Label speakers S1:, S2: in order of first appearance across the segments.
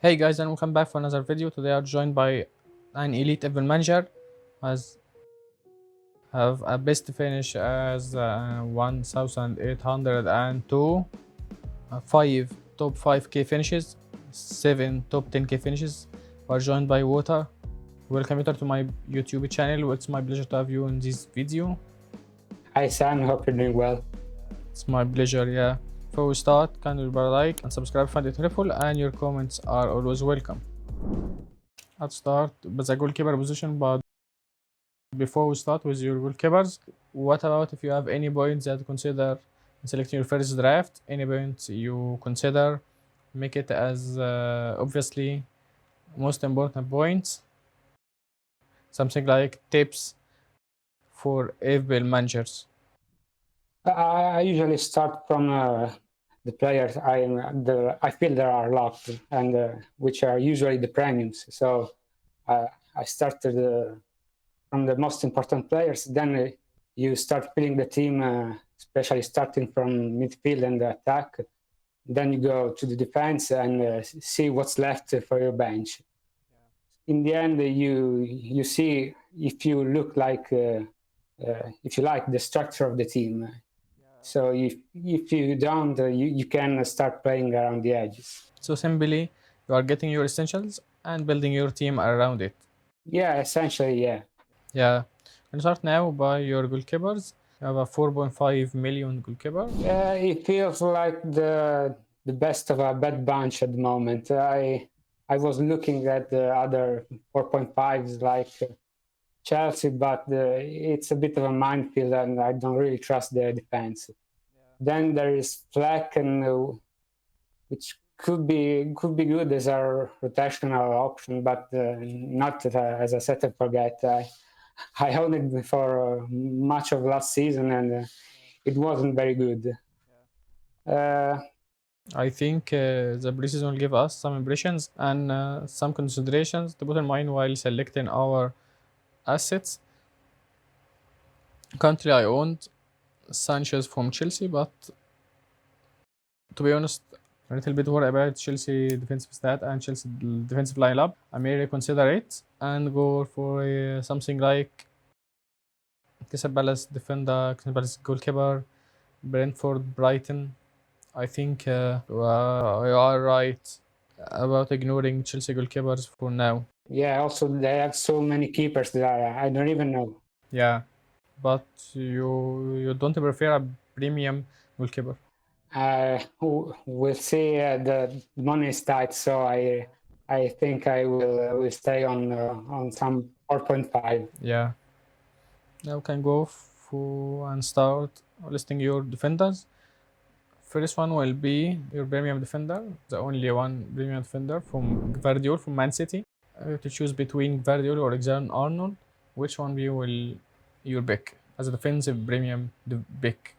S1: Hey guys, and welcome back for another video. Today I'm joined by an elite FPL manager has have a best finish as 1802, 5 top 5k finishes, 7 top 10k finishes. We're joined by Water. Welcome Water to my YouTube channel. It's my pleasure to have you in this video.
S2: Hi Sam, hope you're doing well.
S1: It's my pleasure, yeah. Before we start, kindly leave a like and subscribe, find it helpful, and your comments are always welcome. Let's start with the goalkeeper position, but before we start with your goalkeepers, what about if you have any points that you consider in selecting your first draft? Any points you consider? Make it as obviously most important points. Something like tips for FPL managers.
S2: I usually start from the players I feel there are locked and which are usually the premiums. So I started from the most important players. Then you start filling the team, especially starting from midfield and attack. Then you go to the defense and see what's left for your bench. In the end, you see if you look like if you like the structure of the team. So if you don't, you can start playing around the edges.
S1: So simply, you are getting your essentials and building your team around it.
S2: Yeah, essentially, yeah.
S1: Yeah. We'll start now by your goalkeepers. You have a 4.5 million goalkeeper.
S2: It feels like the best of a bad bunch at the moment. I was looking at the other 4.5s like Chelsea, but it's a bit of a minefield, and I don't really trust their defense. Then there is Fleck, and which could be good as a rotational option, but not as a set and forget. I owned it for much of last season, and it wasn't very good.
S1: I think the preseason will give us some impressions and some considerations to put in mind while selecting our assets. Currently, I owned Sanchez from Chelsea, but to be honest, a little bit worried about Chelsea defensive stat and Chelsea defensive lineup. I may reconsider it and go for something like Crystal Palace defender, Crystal Palace goalkeeper, Brentford, Brighton. I think you are right about ignoring Chelsea goalkeepers for now.
S2: Yeah, also they have so many keepers that I don't even know.
S1: Yeah, but you don't prefer a premium goalkeeper.
S2: We'll see. The money is tight, so I think I will stay on some 4.5.
S1: Yeah. Now we can go for and start listing your defenders. First one will be your premium defender, the only one premium defender from Gvardiol from Man City. To choose between Gvardiol or Alexander-Arnold, which one will you pick as a defensive premium pick?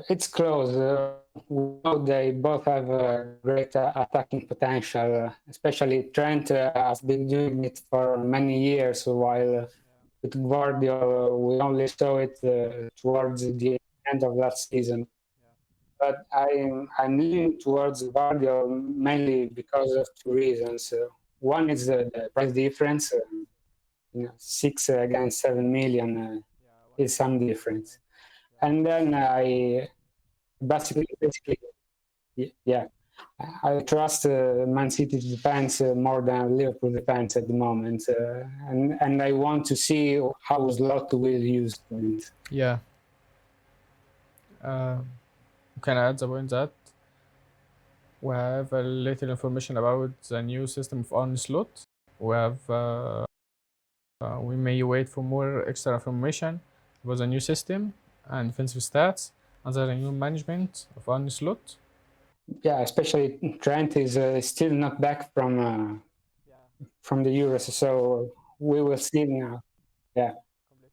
S2: It's close. They both have great attacking potential, especially Trent has been doing it for many years, while with Gvardiol, we only saw it towards the end of last season. But I'm leaning towards Gvardiol mainly because of two reasons. One is the price difference. 6 against 7 million is some difference. And then I basically, yeah, I trust Man City's defense more than Liverpool defense at the moment, and I want to see how Slot will use it.
S1: Yeah. Can I add the point that we have a little information about the new system of onslaught. We may wait for more extra information about the new system and defensive stats and the new management of onslaught.
S2: Yeah, especially Trent is still not back from the Euros, so we will see now. Yeah,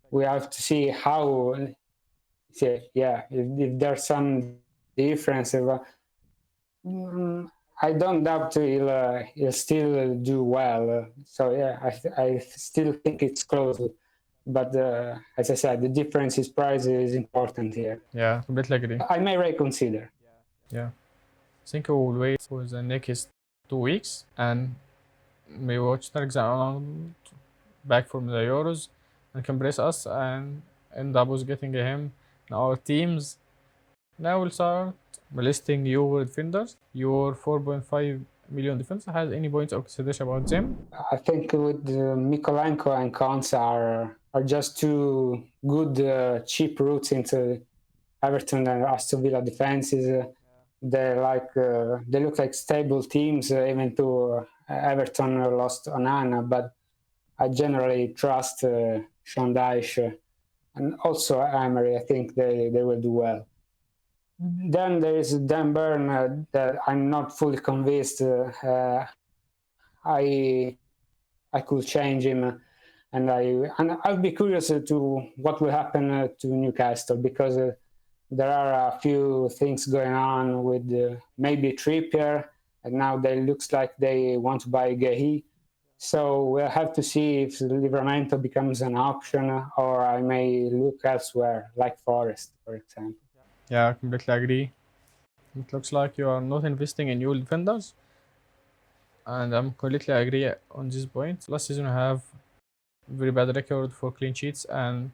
S2: we have to see how. Yeah, if there's some difference. I don't doubt he'll still do well. So yeah, I still think it's close. But as I said, the difference is price is important here.
S1: Yeah, completely agree.
S2: I may reconsider.
S1: Yeah, I think we will wait for the next 2 weeks and maybe watch Tarek Zahalan back from the Euros and can brace us and end up with getting him in our teams. Now we'll start listing your defenders. Your 4.5 million defense has any points of consideration about them?
S2: I think with Mikolenko and Kons are just two good cheap routes into Everton and Aston Villa defenses. They look like stable teams, even though Everton lost Onana. But I generally trust Sean Dyche and also Emery. I think they will do well. Then there is Dan Burn that I'm not fully convinced. I could change him, and I'll be curious to what will happen to Newcastle, because there are a few things going on with maybe Trippier, and now they looks like they want to buy Gehi. So we'll have to see if Livramento becomes an option, or I may look elsewhere, like Forest, for example.
S1: Yeah, I completely agree. It looks like you are not investing in new defenders, and I'm completely agree on this point. Last season I have very bad record for clean sheets and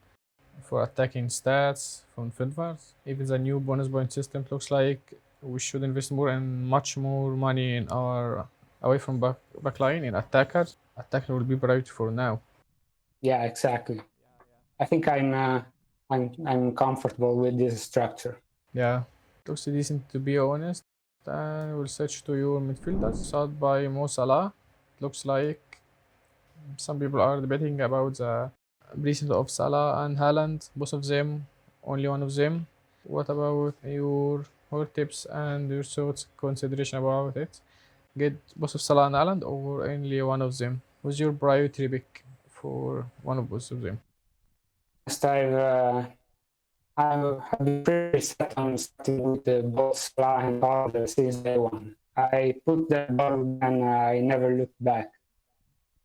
S1: for attacking stats from defenders. Even the new bonus point system looks like we should invest more and much more money in our away from backline in attackers. Attacker will be priority for now.
S2: Yeah, exactly. I think I'm comfortable with this structure.
S1: Yeah, looks decent to be honest. Then we'll switch to your midfielders. Start by Mo Salah. Looks like some people are debating about the recent of Salah and Haaland. Both of them, only one of them. What about your tips and your thoughts, consideration about it? Get both of Salah and Haaland or only one of them? What's your priority pick for one of both of them?
S2: I've been pretty set on starting with both Salah and Haaland since day one. I put that ball and I never looked back.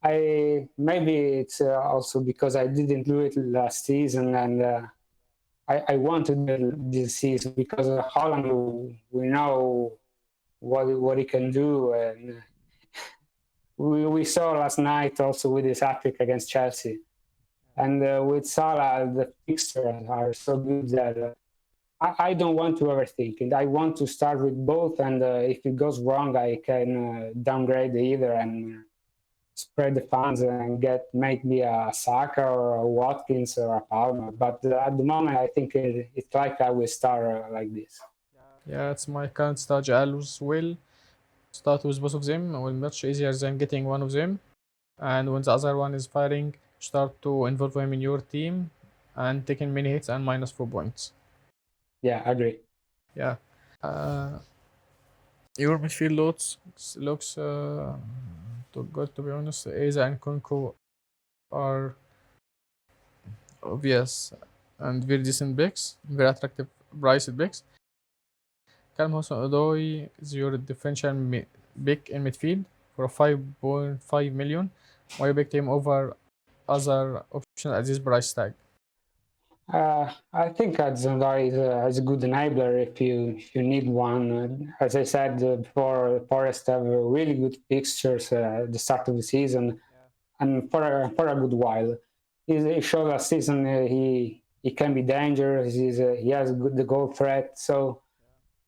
S2: Maybe it's also because I didn't do it last season, and I want to do this season because Haaland, we know what he can do, and we saw last night also with his hat trick against Chelsea. And with Salah, the fixtures are so good that I don't want to overthink it. I want to start with both, and if it goes wrong, I can downgrade either and spread the funds and get maybe a Saka or a Watkins or a Palmer. But at the moment, I think it's like I will start like this.
S1: Yeah, it's my current strategy as well. Start with both of them, will much easier than getting one of them. And when the other one is firing, start to involve him in your team and taking many hits and minus 4 points.
S2: Yeah, I agree.
S1: Yeah. Your midfield looks too good to be honest. Eza and Kunku are obvious and very decent picks, very attractive priced picks. Callum Hudson-Odoi is your differential pick in midfield for 5.5 million. Why you picked him over other options at this price tag?
S2: I think Zandari is a good enabler if you need one. As I said before, Forest have really good fixtures at the start of the season, and for a good while. He showed last season he can be dangerous. He has the goal threat. So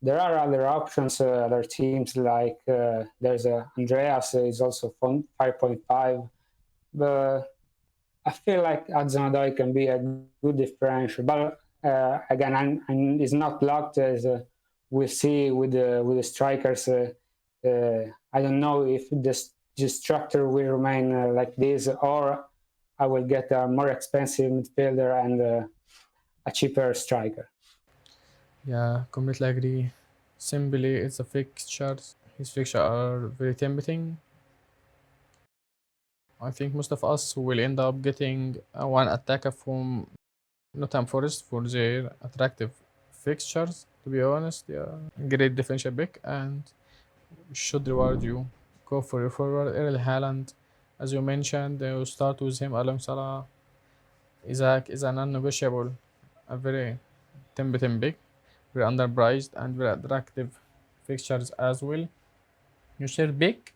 S2: there are other options, other teams like there's Andreas is also 5.5, but I feel like Hudson-Odoi can be a good differential, but again, it's not locked as we'll see with the strikers. I don't know if the structure will remain like this, or I will get a more expensive midfielder and a cheaper striker.
S1: Yeah, completely agree. Simply, it's the fixtures. His fixtures are very tempting. I think most of us will end up getting one attacker from Nottingham Forest for their attractive fixtures. To be honest, yeah, great defensive pick and should reward you. Go for your forward, Erling Haaland. As you mentioned, you start with him. Alam Salah, Isaac is a non-negotiable, a very tempting pick, very underpriced and very attractive fixtures as well. You share pick.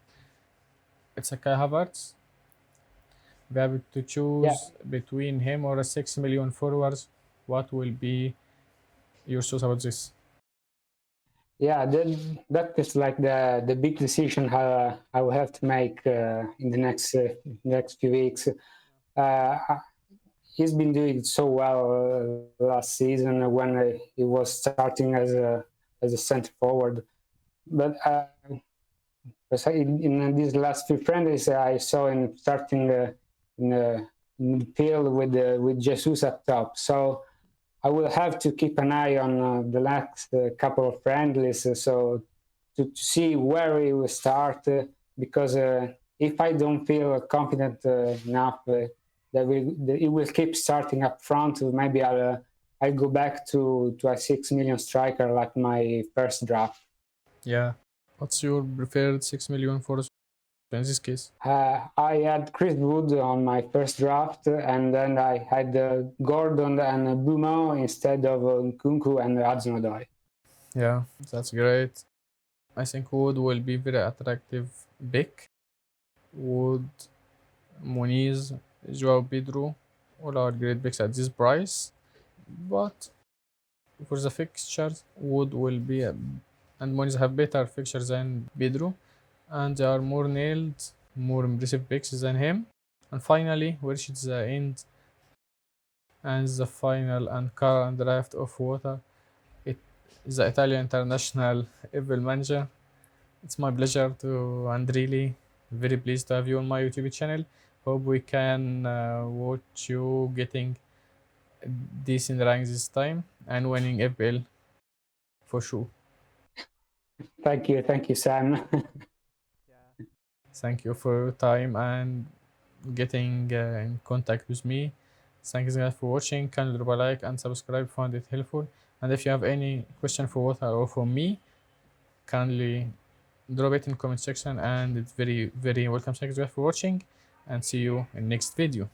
S1: It's a Kai Havertz. We have to
S2: Yeah,
S1: choose between him or a 6 million forwards. What will be your thoughts about this?
S2: yeah, that is like the big decision how I will have to make in the next few weeks. Uh, he's been doing so well last season when he was starting as a center forward, but in these last few friendlies, I saw him starting in the field with Jesus up top. So I will have to keep an eye on the last couple of friendlies, so to see where he will start. Because if I don't feel confident enough that he will keep starting up front, maybe I'll go back to a 6 million striker like my first draft.
S1: Yeah. What's your preferred 6 million forwards in this case?
S2: I had Chris Wood on my first draft, and then I had Gordon and Bumo instead of Nkunku and Hudson-Odoi.
S1: Yeah, that's great. I think Wood will be very attractive pick. Wood, Moniz, Joao Pedro, all are great picks at this price. But for the fixtures, Wood will be and Moniz have better fixtures than Pedro, and they are more nailed, more impressive picks than him. And finally, we reached the end and the final and current draft of water. It is the Italian international Evil Manager. It's my pleasure to and really very pleased to have you on my YouTube channel. Hope we can watch you getting decent ranks this time and winning FPL for sure.
S2: Thank you, Sam.
S1: Thank you for your time and getting in contact with me. Thanks guys for watching. Kindly drop a like and subscribe. Found it helpful. And if you have any question for Water or for me, kindly drop it in comment section. And it's very welcome. Thanks guys for watching, and see you in next video.